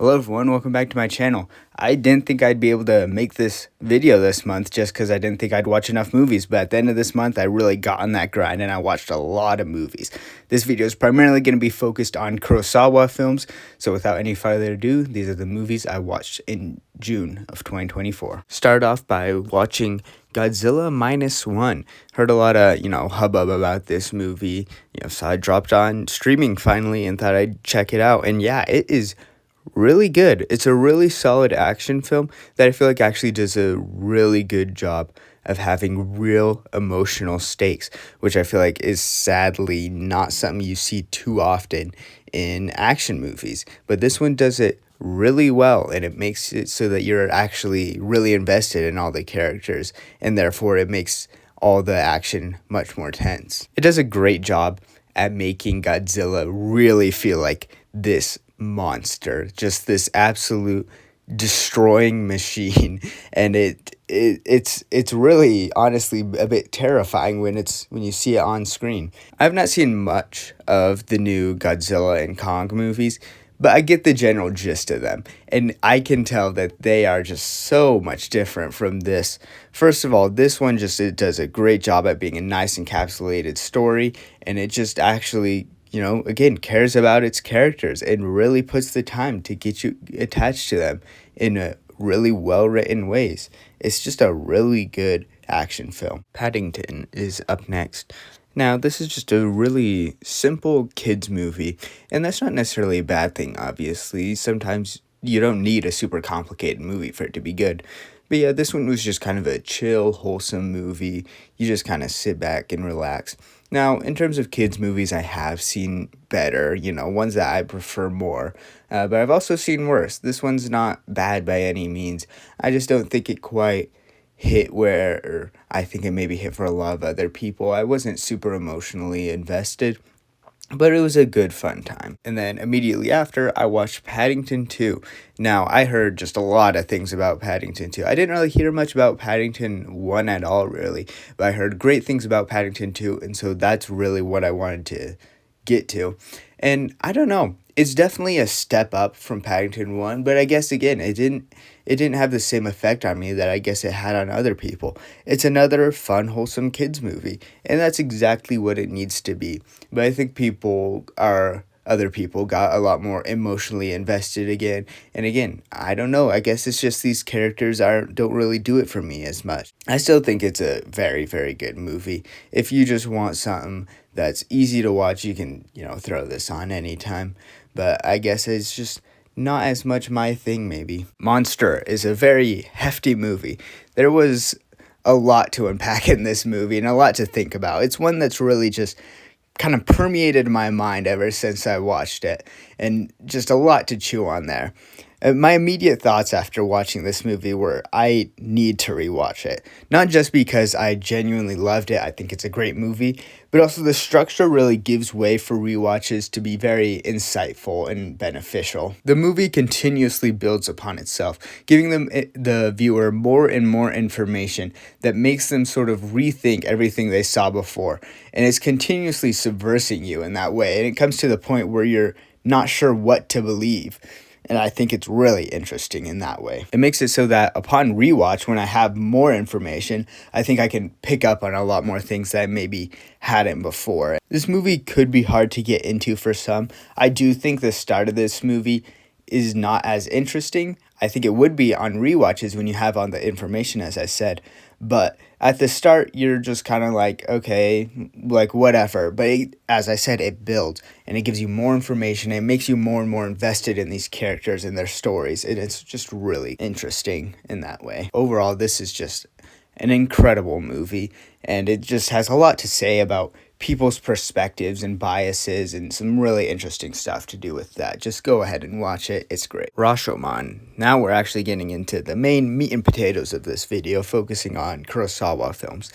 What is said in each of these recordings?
Hello everyone, welcome back to my channel. I didn't think I'd be able to make this video this month just because I didn't think I'd watch enough movies, but at the end of this month I really got on that grind and I watched a lot of movies. This video is primarily going to be focused on Kurosawa films, so without any further ado, these are the movies I watched in June of 2024. Start off by watching Godzilla Minus One. Heard a lot of, hubbub about this movie, so I dropped on streaming finally and thought I'd check it out, and yeah, it is really good. It's a really solid action film that I feel like actually does a really good job of having real emotional stakes, which I feel like is sadly not something you see too often in action movies. But this one does it really well, and it makes it so that you're actually really invested in all the characters, and therefore it makes all the action much more tense. It does a great job at making Godzilla really feel like this monster, just this absolute destroying machine, and it's really honestly a bit terrifying when you see it on screen. I've not seen much of the new Godzilla and Kong movies, but I get the general gist of them, and I can tell that they are just so much different from this. First of all, this one it does a great job at being a nice encapsulated story, and it just actually again, cares about its characters and really puts the time to get you attached to them in a really well-written ways. It's just a really good action film. Paddington is up next. Now, this is just a really simple kids movie, and that's not necessarily a bad thing, obviously. Sometimes you don't need a super complicated movie for it to be good. But yeah, this one was just kind of a chill, wholesome movie. You just kind of sit back and relax. Now, in terms of kids' movies, I have seen better, ones that I prefer more. But I've also seen worse. This one's not bad by any means. I just don't think it quite hit where I think it maybe hit for a lot of other people. I wasn't super emotionally invested, but it was a good fun time. And then immediately after, I watched Paddington 2. Now, I heard just a lot of things about Paddington 2. I didn't really hear much about Paddington 1 at all, really. But I heard great things about Paddington 2, and so that's really what I wanted to get to. And I don't know. It's definitely a step up from Paddington 1, but I guess, again, it didn't have the same effect on me that I guess it had on other people. It's another fun, wholesome kids movie, and that's exactly what it needs to be. But I think other people got a lot more emotionally invested again. And again, I don't know. I guess it's just these characters don't really do it for me as much. I still think it's a very, very good movie. If you just want something that's easy to watch, you can, throw this on anytime. But I guess it's just not as much my thing, maybe. Monster is a very hefty movie. There was a lot to unpack in this movie and a lot to think about. It's one that's really just kind of permeated my mind ever since I watched it, and just a lot to chew on there. My immediate thoughts after watching this movie were I need to rewatch it. Not just because I genuinely loved it, I think it's a great movie, but also the structure really gives way for rewatches to be very insightful and beneficial. The movie continuously builds upon itself, giving the viewer more and more information that makes them sort of rethink everything they saw before, and it's continuously subversing you in that way, and it comes to the point where you're not sure what to believe. And I think it's really interesting in that way. It makes it so that upon rewatch, when I have more information, I think I can pick up on a lot more things that I maybe hadn't before. This movie could be hard to get into for some. I do think the start of this movie is not as interesting. I think it would be on rewatches when you have all the information, as I said. But at the start, you're just kind of like, okay, like whatever. But as I said, it builds and it gives you more information. It makes you more and more invested in these characters and their stories. And it's just really interesting in that way. Overall, this is just an incredible movie. And it just has a lot to say about people's perspectives and biases and some really interesting stuff to do with that. Just go ahead and watch it. It's great. Rashomon. Now we're actually getting into the main meat and potatoes of this video, focusing on Kurosawa films.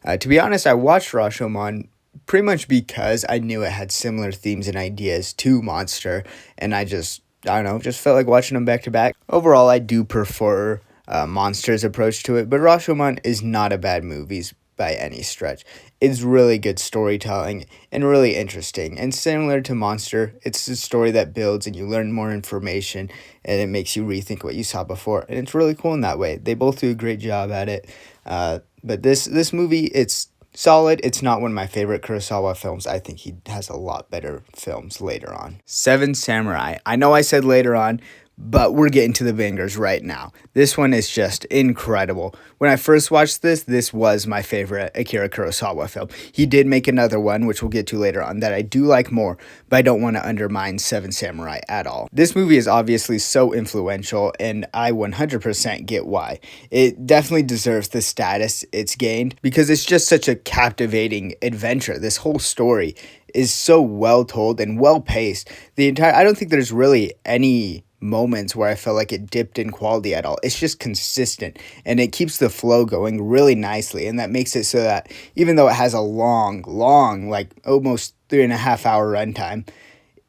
To be honest, I watched Rashomon pretty much because I knew it had similar themes and ideas to Monster, and I don't know, just felt like watching them back to back. Overall, I do prefer Monster's approach to it, but Rashomon is not a bad movie. by any stretch. It's really good storytelling and really interesting. And similar to Monster, it's a story that builds and you learn more information and it makes you rethink what you saw before. And it's really cool in that way. They both do a great job at it. But this movie, it's solid. It's not one of my favorite Kurosawa films. I think he has a lot better films later on. Seven Samurai. I know I said later on, but we're getting to the bangers right now. This one is just incredible. When I first watched this was my favorite Akira Kurosawa film. He did make another one, which we'll get to later on, that I do like more, but I don't want to undermine Seven Samurai at all. This movie is obviously so influential, and I 100% get why. It definitely deserves the status it's gained, because it's just such a captivating adventure. This whole story is so well told and well paced. I don't think there's really any moments where I felt like it dipped in quality at all. It's just consistent and it keeps the flow going really nicely, and that makes it so that even though it has a long, like almost 3.5 hour runtime,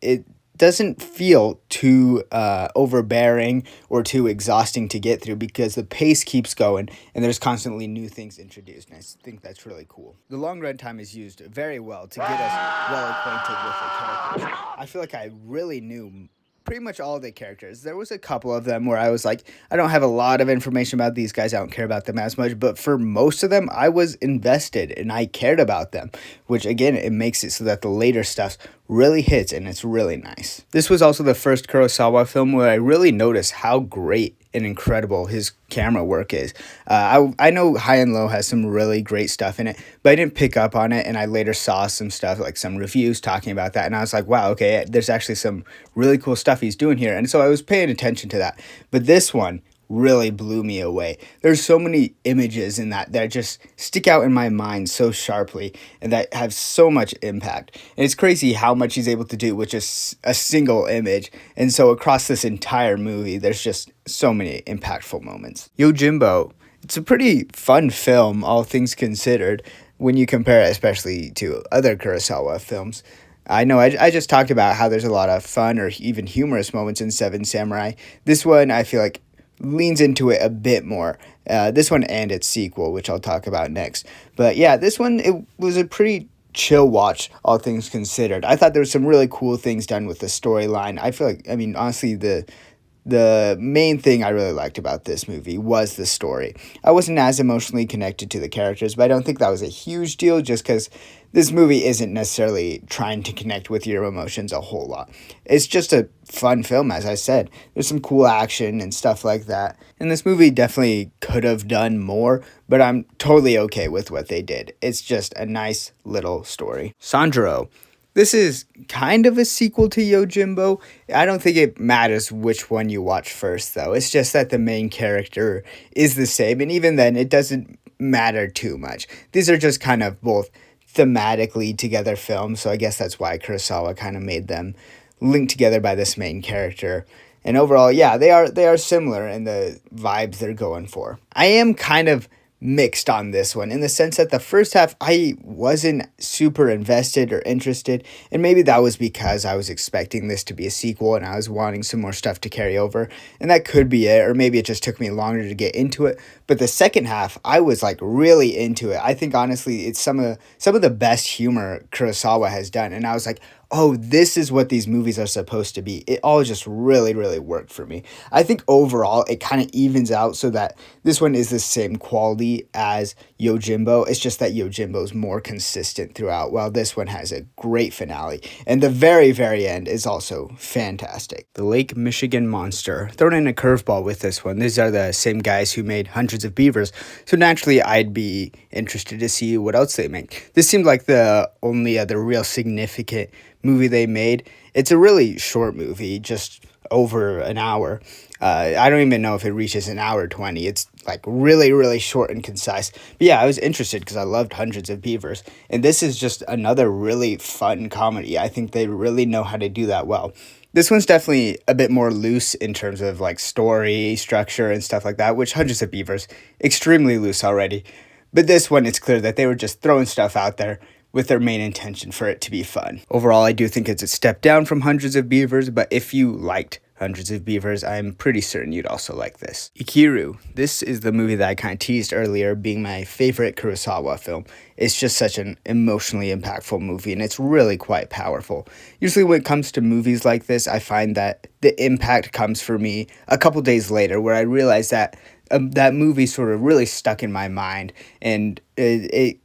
it doesn't feel too overbearing or too exhausting to get through, because the pace keeps going and there's constantly new things introduced, and I think that's really cool. The long runtime is used very well to get us well acquainted with the characters. I feel like I really knew pretty much all the characters. There was a couple of them where I was like, I don't have a lot of information about these guys. I don't care about them as much. But for most of them, I was invested and I cared about them, which again, it makes it so that the later stuff really hits and it's really nice. This was also the first Kurosawa film where I really noticed how great and incredible his camera work is. I know High and Low has some really great stuff in it, but I didn't pick up on it, and I later saw some stuff, like some reviews talking about that, and I was like, wow, okay, there's actually some really cool stuff he's doing here, and so I was paying attention to that. But this one really blew me away. There's so many images in that just stick out in my mind so sharply and that have so much impact. And it's crazy how much he's able to do with just a single image. And so across this entire movie, there's just so many impactful moments. Yojimbo, it's a pretty fun film, all things considered, when you compare it especially to other Kurosawa films. I know I just talked about how there's a lot of fun or even humorous moments in Seven Samurai. This one, I feel like, leans into it a bit more. This one and its sequel, which I'll talk about next. But yeah, this one, it was a pretty chill watch, all things considered. I thought there was some really cool things done with the storyline. I feel like, I mean, honestly, the main thing I really liked about this movie was the story. I wasn't as emotionally connected to the characters, but I don't think that was a huge deal, just because this movie isn't necessarily trying to connect with your emotions a whole lot. It's just a fun film, as I said. There's some cool action and stuff like that. And this movie definitely could have done more, but I'm totally okay with what they did. It's just a nice little story. Sanjuro. This is kind of a sequel to Yojimbo. I don't think it matters which one you watch first, though. It's just that the main character is the same, and even then, it doesn't matter too much. These are just kind of both thematically together films, so I guess that's why Kurosawa kind of made them linked together by this main character. And overall, yeah, they are similar in the vibes they're going for. I am kind of mixed on this one, in the sense that the first half I wasn't super invested or interested, and maybe that was because I was expecting this to be a sequel and I was wanting some more stuff to carry over, and that could be it, or maybe it just took me longer to get into it. But the second half, I was like really into it. I think honestly it's some of the best humor Kurosawa has done, and I was like, oh, this is what these movies are supposed to be. It all just really, really worked for me. I think overall it kind of evens out so that this one is the same quality as Yojimbo. It's just that Yojimbo's more consistent throughout, while this one has a great finale. And the very, very end is also fantastic. The Lake Michigan Monster. Thrown in a curveball with this one. These are the same guys who made Hundreds of Beavers, so naturally I'd be interested to see what else they make. This seemed like the only other real significant movie they made. It's a really short movie, just over an hour. I don't even know if it reaches an hour 20. It's like really, really short and concise. But yeah, I was interested because I loved Hundreds of Beavers. And this is just another really fun comedy. I think they really know how to do that well. This one's definitely a bit more loose in terms of like story, structure, and stuff like that, which Hundreds of Beavers, extremely loose already. But this one, it's clear that they were just throwing stuff out there with their main intention for it to be fun. Overall, I do think it's a step down from Hundreds of Beavers, but if you liked Hundreds of Beavers, I'm pretty certain you'd also like this. Ikiru, this is the movie that I kind of teased earlier being my favorite Kurosawa film. It's just such an emotionally impactful movie, and it's really quite powerful. Usually when it comes to movies like this, I find that the impact comes for me a couple days later, where I realize that that movie sort of really stuck in my mind, and it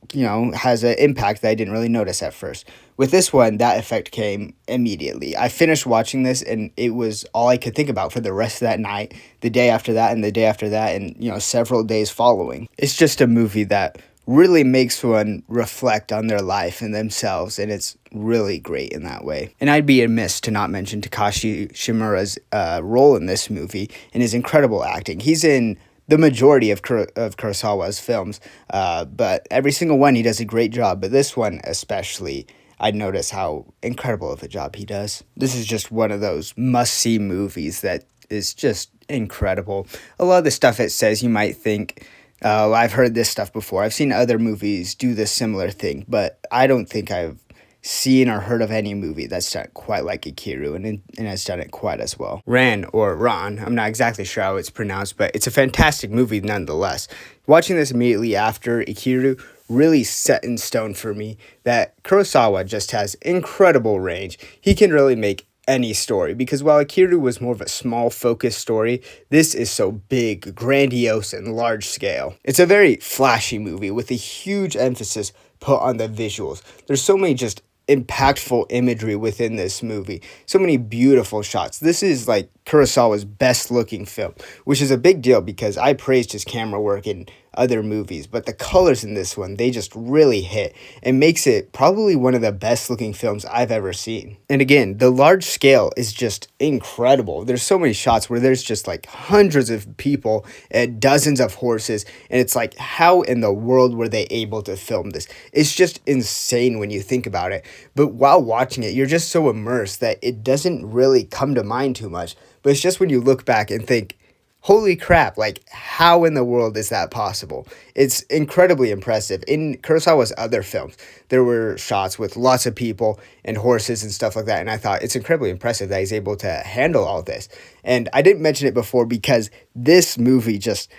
has an impact that I didn't really notice at first. With this one, that effect came immediately. I finished watching this, and it was all I could think about for the rest of that night, the day after that, and the day after that, and several days following. It's just a movie that really makes one reflect on their life and themselves, and it's really great in that way. And I'd be amiss to not mention Takashi Shimura's role in this movie and his incredible acting. He's in the majority of Kurosawa's films, but every single one he does a great job, but this one especially, I notice how incredible of a job he does. This is just one of those must-see movies that is just incredible. A lot of the stuff it says you might think, I've heard this stuff before. I've seen other movies do this similar thing, but I don't think I've seen or heard of any movie that's done it quite like Ikiru and has done it quite as well. Ran, or Ran, I'm not exactly sure how it's pronounced, but it's a fantastic movie nonetheless. Watching this immediately after Ikiru really set in stone for me that Kurosawa just has incredible range. He can really make any story, because while Ikiru was more of a small focused story, this is so big, grandiose, and large scale. It's a very flashy movie with a huge emphasis put on the visuals. There's so many just impactful imagery within this movie. So many beautiful shots. This is like Kurosawa's best looking film, which is a big deal because I praised his camera work in other movies, but the colors in this one, they just really hit and makes it probably one of the best looking films I've ever seen. And again, the large scale is just incredible. There's so many shots where there's just like hundreds of people and dozens of horses, and it's like, how in the world were they able to film this? It's just insane when you think about it. But while watching it, you're just so immersed that it doesn't really come to mind too much. But it's just when you look back and think, holy crap, like, how in the world is that possible? It's incredibly impressive. In Kurosawa's other films, there were shots with lots of people and horses and stuff like that, and I thought it's incredibly impressive that he's able to handle all this. And I didn't mention it before because this movie just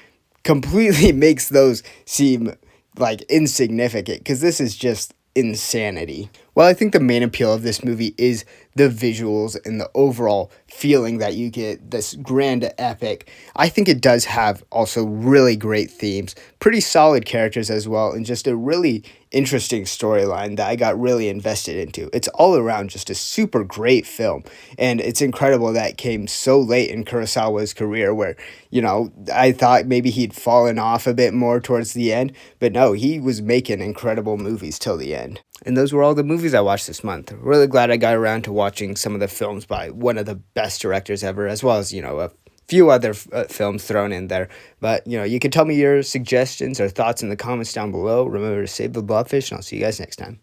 completely makes those seem like insignificant, because this is just insanity. Well, I think the main appeal of this movie is the visuals and the overall feeling that you get, this grand epic. I think it does have also really great themes, pretty solid characters as well, and just a really interesting storyline that I got really invested into. It's all around just a super great film, and it's incredible that it came so late in Kurosawa's career where, I thought maybe he'd fallen off a bit more towards the end, but no, he was making incredible movies till the end. And those were all the movies I watched this month. Really glad I got around to watching some of the films by one of the best directors ever, as well as, a few other films thrown in there. But, you can tell me your suggestions or thoughts in the comments down below. Remember to save the blobfish, and I'll see you guys next time.